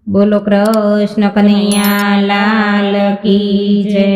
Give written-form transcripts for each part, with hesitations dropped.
બોલો કૃષ્ણ કનૈયા લાલ કી જય।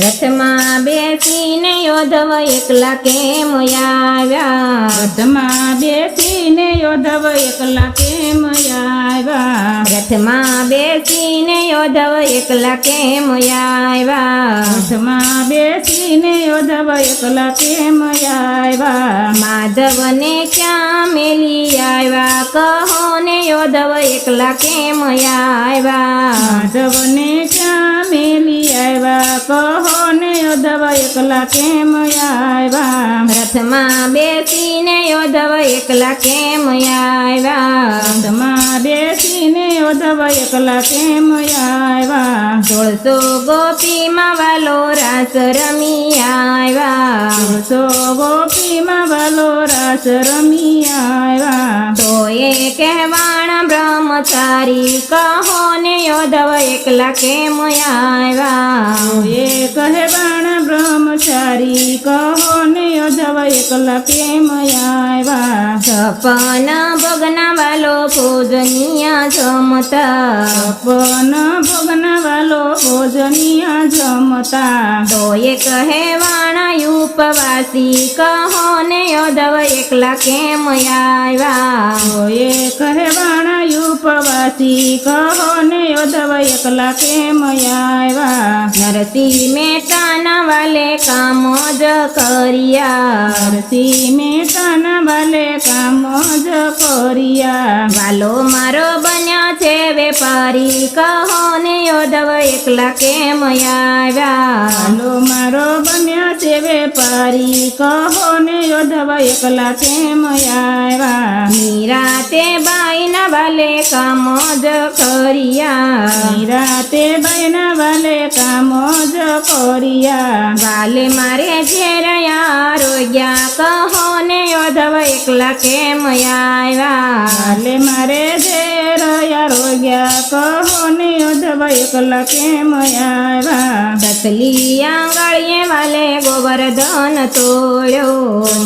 રથમાં બેસીને યોધવ એકલા કેમ આવ્યા? રથમાં બેસીને યોધવ એકલા કેમ આવ્યા? રથમાં બેસીને યોધવ એકલા કેમ આવ્યા? રથમાં બેસીને યોધવ એકલા કેમ આવ્યા? માધવને ક્યાં મેલી આવ્યા? કહો ને યોધવ એકલા કેમ આવ્યા? માધવને ક્યાં મેલી આવ્યા? કહો ને યોધવ એકલા કેમ આવ્યા? રથમાં બેસીને યોધવ એકલા કેમ આવ્યા? રથમાં બેસીને યોધવ એકલા કેમ આવ્યા? 16 ગોપીમાં વાલો રાસ રમી આવ્યા। 16 ગોપીમાં વાલો રાસ રમી આવ્યા। તો એ કહેવાણ બ્રહ્મચારી કહો ને યોધવ એકલા કેમ આવ્યા? એ કહેવાણ બ્રહ્મચારી કહો ને યોધવ એકલા કેમ આવ્યા? 56 ભોગના વાલો પૂજનીય જમતા। પન ભોગના વાલો ભોજનીય જમતા। તો એ કહેવાણ ઉપવાસી કહો ને યોધવ એકલા કેમ આવ્યા? એ કહેવાણ ઉપવાસી કહો ને યોધવ એકલા કેમ આવ્યા? નરસિંહ મહેતાના વાલે કામ જ કર્યા। નરસિંહ મહેતાના વાલે કામ જ કર્યા। વાલો મારો બન્યા છે વેપારી કહો ને યોધવ એકલા કેમ આવ્યા? વાલો મારો બન્યા છે વેપારી કહો ને યોધવ એકલા કેમ આવ્યા? નિરાતે બાઈના વાલે કામ જ કર્યા। નિરાતે બાઈના વાલે કામ જ કર્યા। વાલે મારે ઘેર આરોગ્યા કહો ને યોધવ એકલા કેમ આવ્યા? વાલે મારે ઘેર આરોગ્યા કહો ને યોધવ એકલા કેમ આવ્યા? દસલી આંગળીએ વાલે ગોવર્ધન તોડ્યો।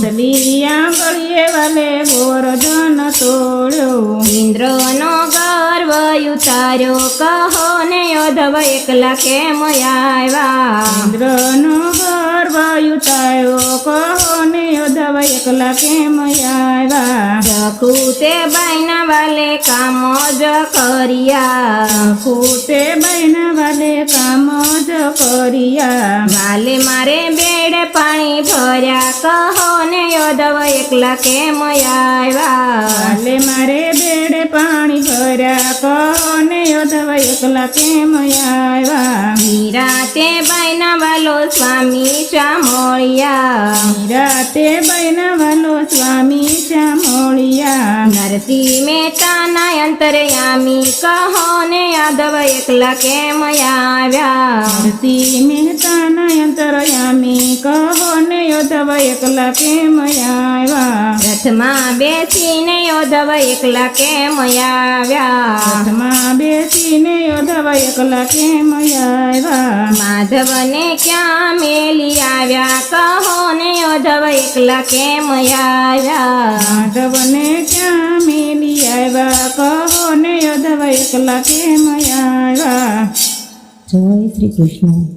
દસલી આંગળીએ વાલે ગોવર્ધન તોડ્યો। ઇન્દ્રનો ગર્વ ઉતાર્યો કહો ને યોધવ એકલા કેમ આવ્યા? ઇન્દ્રનો ગર્વ ઉતાર્યો કહો ને યોધવ એકલા કેમ આવ્યા? જખુતે બાઈના વાલે કામ જ કર્યા। ખૂટે બાઈના વાલે કામ જ કર્યા। વાલે મારે બેડ પાણી ભર્યા કહો ને યોધવ એકલા કેમ આવ્યા? વાલે મારે બેડે પાણી ભર્યા કહો ને યોધવ એકલા કેમ આવ્યા? નિરાતે બાઈના વાલો સ્વામી સામોળિયા। નિરાતે બાઈના વાલો સ્વામી સામોળિયા। નરસિંહ મહેતાના અંતરયામી કહો ને યાદવ એકલા કેમ આવ્યા? નરસિંહ મહેતાના અંતરયામી કહો ને યોધવ એકલા કેમ આવ્યા? રથમાં બેસીને યોધવ એકલા કેમ આવ્યા? રથમાં બેસીને યોધવ એકલા કેમ આવ્યા? માધવને ક્યાં મેલી આવ્યા? કહો ને યોધવ એકલા કેમ આવ્યા? માધવને ક્યાં મેલી આવ્યા? કહો ને યોધવ એકલા કેમ આવ્યા? જય શ્રી કૃષ્ણ।